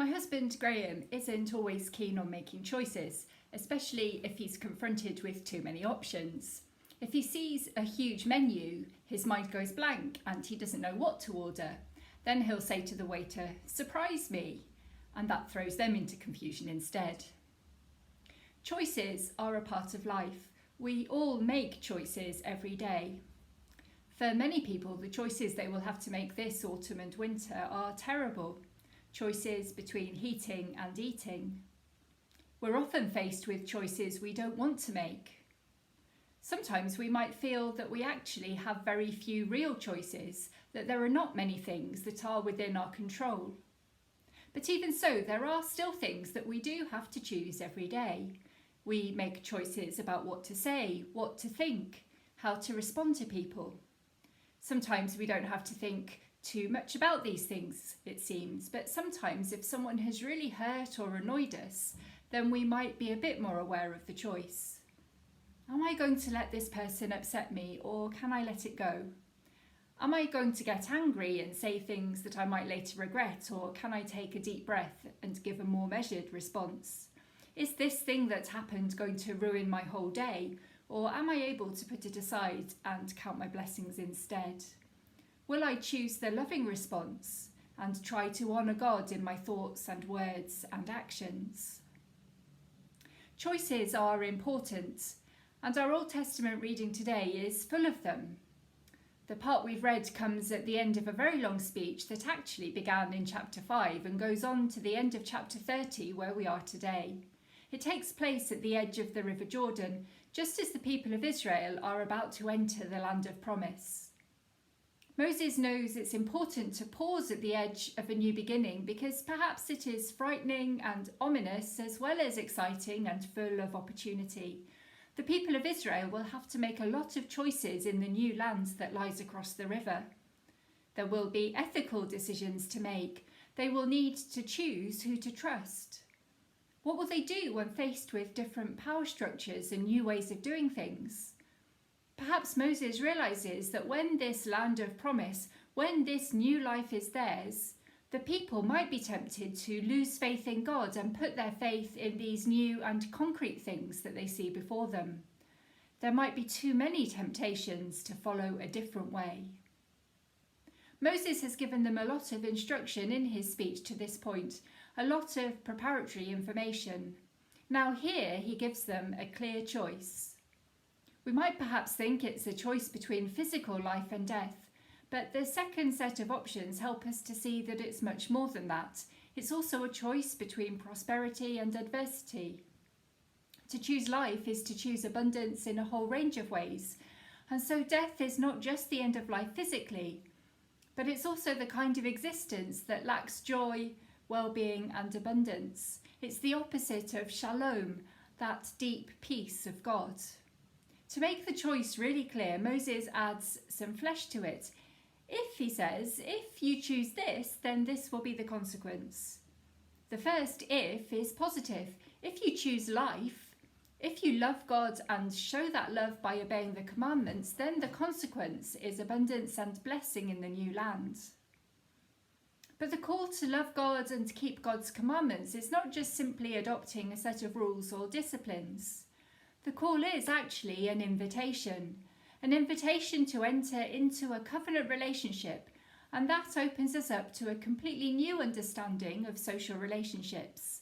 My husband Graham isn't always keen on making choices, especially if he's confronted with too many options. If he sees a huge menu, his mind goes blank and he doesn't know what to order. Then he'll say to the waiter, "Surprise me," and that throws them into confusion instead. Choices are a part of life. We all make choices every day. For many people, the choices they will have to make this autumn and winter are terrible. Choices between heating and eating. We're often faced with choices we don't want to make. Sometimes we might feel that we actually have very few real choices, that there are not many things that are within our control. But even so, there are still things that we do have to choose every day. We make choices about what to say, what to think, how to respond to people. Sometimes we don't have to think too much about these things, it seems, but sometimes if someone has really hurt or annoyed us, then we might be a bit more aware of the choice. Am I going to let this person upset me, or can I let it go? Am I going to get angry and say things that I might later regret, or can I take a deep breath and give a more measured response? Is this thing that's happened going to ruin my whole day, or am I able to put it aside and count my blessings instead? Will I choose the loving response and try to honour God in my thoughts and words and actions? Choices are important, and our Old Testament reading today is full of them. The part we've read comes at the end of a very long speech that actually began in chapter 5 and goes on to the end of chapter 30 where we are today. It takes place at the edge of the River Jordan, just as the people of Israel are about to enter the land of promise. Moses knows it's important to pause at the edge of a new beginning because perhaps it is frightening and ominous as well as exciting and full of opportunity. The people of Israel will have to make a lot of choices in the new land that lies across the river. There will be ethical decisions to make. They will need to choose who to trust. What will they do when faced with different power structures and new ways of doing things? Perhaps Moses realizes that when this land of promise, when this new life is theirs, the people might be tempted to lose faith in God and put their faith in these new and concrete things that they see before them. There might be too many temptations to follow a different way. Moses has given them a lot of instruction in his speech to this point, a lot of preparatory information. Now here he gives them a clear choice. We might perhaps think it's a choice between physical life and death, but the second set of options help us to see that it's much more than that. It's also a choice between prosperity and adversity. To choose life is to choose abundance in a whole range of ways, and so death is not just the end of life physically, but it's also the kind of existence that lacks joy, well-being and abundance. It's the opposite of shalom, that deep peace of God. To make the choice really clear, Moses adds some flesh to it. He says, if you choose this, then this will be the consequence. The first if is positive. If you choose life, if you love God and show that love by obeying the commandments, then the consequence is abundance and blessing in the new land. But the call to love God and keep God's commandments is not just simply adopting a set of rules or disciplines. The call is actually an invitation to enter into a covenant relationship, and that opens us up to a completely new understanding of social relationships.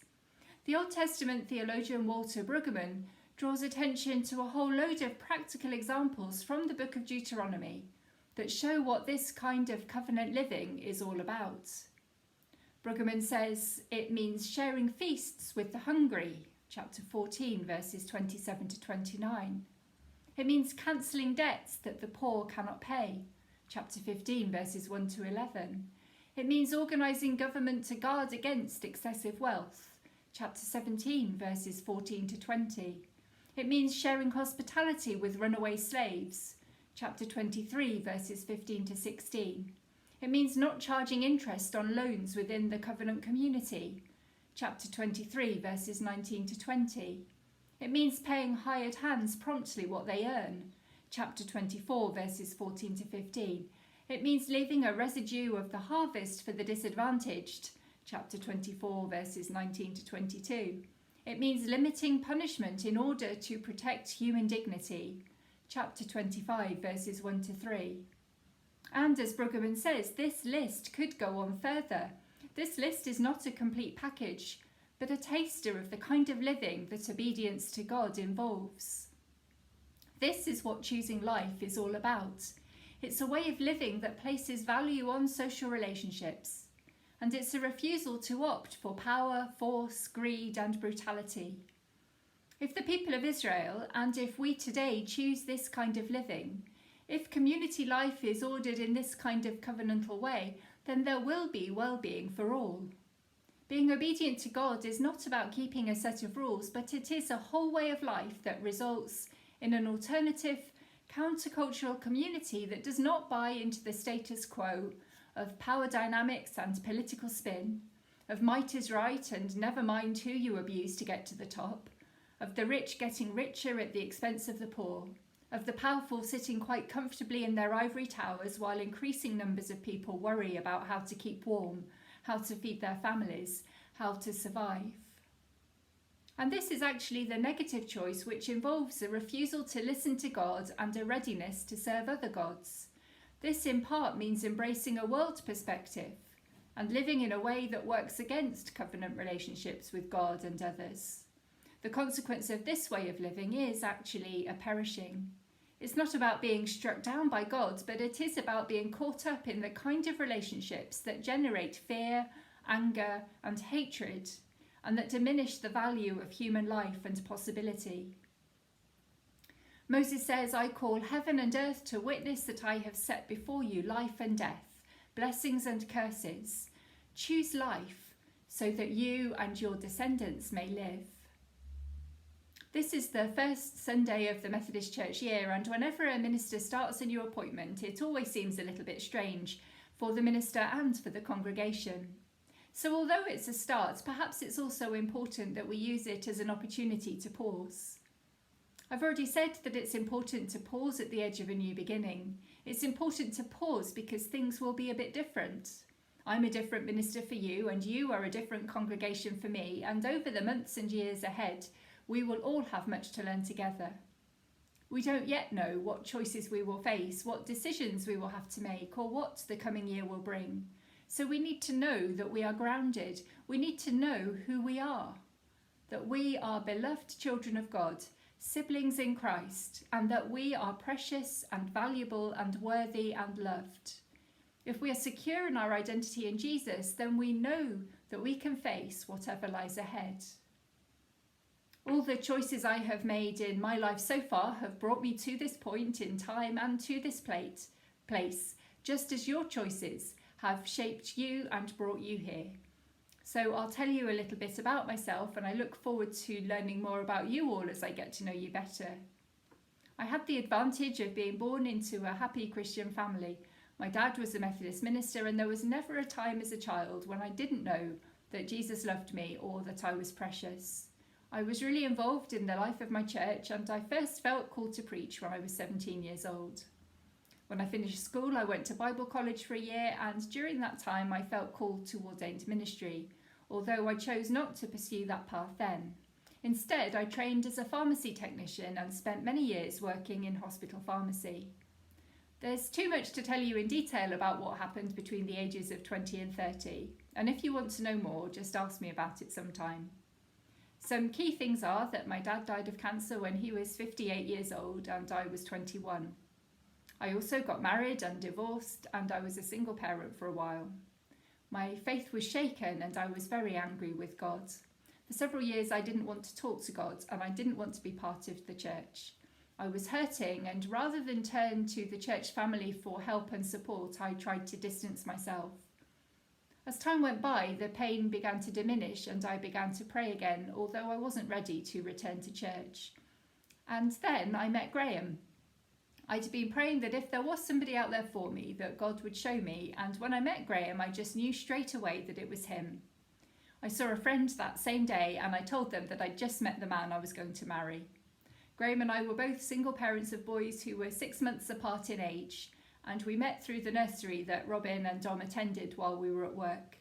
The Old Testament theologian Walter Brueggemann draws attention to a whole load of practical examples from the book of Deuteronomy that show what this kind of covenant living is all about. Brueggemann says it means sharing feasts with the hungry, chapter 14, verses 27 to 29. It means cancelling debts that the poor cannot pay, chapter 15, verses 1 to 11. It means organising government to guard against excessive wealth, chapter 17, verses 14 to 20. It means sharing hospitality with runaway slaves, chapter 23, verses 15 to 16. It means not charging interest on loans within the covenant community, chapter 23, verses 19 to 20. It means paying hired hands promptly what they earn, chapter 24, verses 14 to 15. It means leaving a residue of the harvest for the disadvantaged, chapter 24, verses 19 to 22. It means limiting punishment in order to protect human dignity, chapter 25, verses 1 to 3. And as Brueggemann says, this list could go on further. This list is not a complete package, but a taster of the kind of living that obedience to God involves. This is what choosing life is all about. It's a way of living that places value on social relationships, and it's a refusal to opt for power, force, greed, and brutality. If the people of Israel, and if we today choose this kind of living, if community life is ordered in this kind of covenantal way, then there will be well-being for all. Being obedient to God is not about keeping a set of rules, but it is a whole way of life that results in an alternative, countercultural community that does not buy into the status quo of power dynamics and political spin, of might is right and never mind who you abuse to get to the top, of the rich getting richer at the expense of the poor, of the powerful sitting quite comfortably in their ivory towers while increasing numbers of people worry about how to keep warm, how to feed their families, how to survive. And this is actually the negative choice, which involves a refusal to listen to God and a readiness to serve other gods. This in part means embracing a world perspective and living in a way that works against covenant relationships with God and others. The consequence of this way of living is actually a perishing. It's not about being struck down by God, but it is about being caught up in the kind of relationships that generate fear, anger, and hatred, and that diminish the value of human life and possibility. Moses says, "I call heaven and earth to witness that I have set before you life and death, blessings and curses. Choose life so that you and your descendants may live." This is the first Sunday of the Methodist Church year, and whenever a minister starts a new appointment, it always seems a little bit strange for the minister and for the congregation. So although it's a start, perhaps it's also important that we use it as an opportunity to pause. I've already said that it's important to pause at the edge of a new beginning. It's important to pause because things will be a bit different. I'm a different minister for you, and you are a different congregation for me, and over the months and years ahead, we will all have much to learn together. We don't yet know what choices we will face, what decisions we will have to make, or what the coming year will bring. So we need to know that we are grounded. We need to know who we are, that we are beloved children of God, siblings in Christ, and that we are precious and valuable and worthy and loved. If we are secure in our identity in Jesus, then we know that we can face whatever lies ahead. All the choices I have made in my life so far have brought me to this point in time and to this place, just as your choices have shaped you and brought you here. So I'll tell you a little bit about myself, and I look forward to learning more about you all as I get to know you better. I had the advantage of being born into a happy Christian family. My dad was a Methodist minister, and there was never a time as a child when I didn't know that Jesus loved me or that I was precious. I was really involved in the life of my church, and I first felt called to preach when I was 17 years old. When I finished school, I went to Bible college for a year, and during that time I felt called to ordained ministry, although I chose not to pursue that path then. Instead, I trained as a pharmacy technician and spent many years working in hospital pharmacy. There's too much to tell you in detail about what happened between the ages of 20 and 30, and if you want to know more, just ask me about it sometime. Some key things are that my dad died of cancer when he was 58 years old and I was 21. I also got married and divorced, and I was a single parent for a while. My faith was shaken and I was very angry with God. For several years I didn't want to talk to God, and I didn't want to be part of the church. I was hurting, and rather than turn to the church family for help and support, I tried to distance myself. As time went by, the pain began to diminish and I began to pray again, although I wasn't ready to return to church. And then I met Graham. I'd been praying that if there was somebody out there for me, that God would show me, and when I met Graham, I just knew straight away that it was him. I saw a friend that same day, and I told them that I'd just met the man I was going to marry. Graham and I were both single parents of boys who were 6 months apart in age, and we met through the nursery that Robin and Dom attended while we were at work.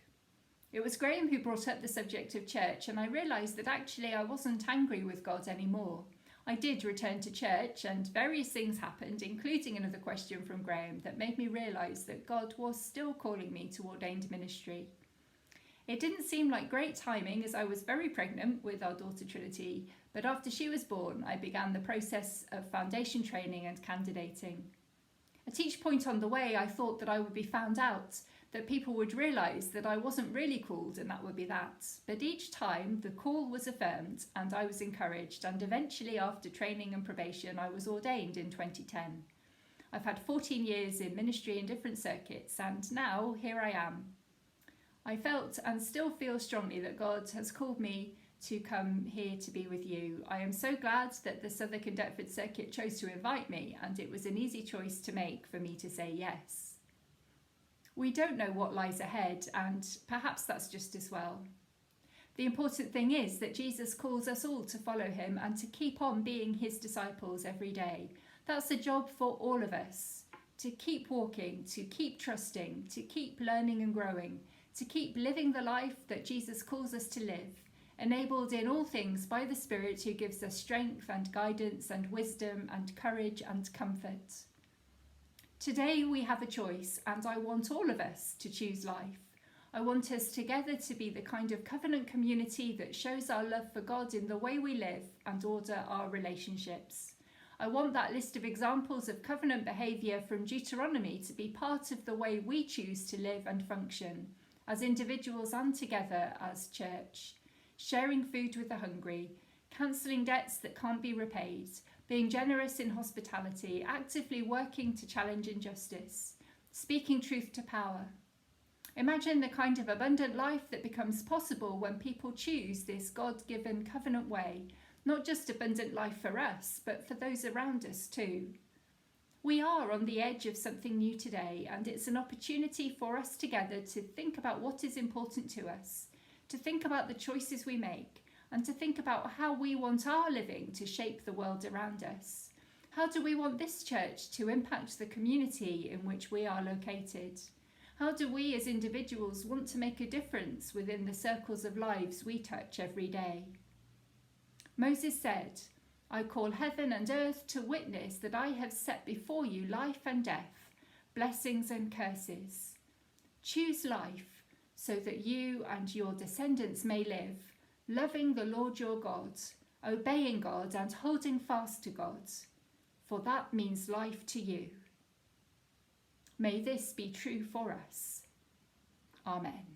It was Graham who brought up the subject of church, and I realised that actually I wasn't angry with God anymore. I did return to church, and various things happened, including another question from Graham, that made me realise that God was still calling me to ordained ministry. It didn't seem like great timing, as I was very pregnant with our daughter Trinity, but after she was born, I began the process of foundation training and candidating. At each point on the way, I thought that I would be found out, that people would realise that I wasn't really called, and that would be that. But each time, the call was affirmed, and I was encouraged, and eventually, after training and probation, I was ordained in 2010. I've had 14 years in ministry in different circuits, and now here I am. I felt and still feel strongly that God has called me to come here to be with you. I am so glad that the Southwark and Deptford Circuit chose to invite me, and it was an easy choice to make for me to say yes. We don't know what lies ahead, and perhaps that's just as well. The important thing is that Jesus calls us all to follow him and to keep on being his disciples every day. That's a job for all of us, to keep walking, to keep trusting, to keep learning and growing, to keep living the life that Jesus calls us to live, enabled in all things by the Spirit who gives us strength and guidance and wisdom and courage and comfort. Today we have a choice, and I want all of us to choose life. I want us together to be the kind of covenant community that shows our love for God in the way we live and order our relationships. I want that list of examples of covenant behaviour from Deuteronomy to be part of the way we choose to live and function, as individuals and together as church, sharing food with the hungry, cancelling debts that can't be repaid, being generous in hospitality, actively working to challenge injustice, speaking truth to power. Imagine the kind of abundant life that becomes possible when people choose this God-given covenant way, not just abundant life for us, but for those around us too. We are on the edge of something new today, and it's an opportunity for us together to think about what is important to us, to think about the choices we make, and to think about how we want our living to shape the world around us. How do we want this church to impact the community in which we are located? How do we as individuals want to make a difference within the circles of lives we touch every day? Moses said, "I call heaven and earth to witness that I have set before you life and death, blessings and curses. Choose life so that you and your descendants may live, loving the Lord your God, obeying God and holding fast to God, for that means life to you." May this be true for us. Amen.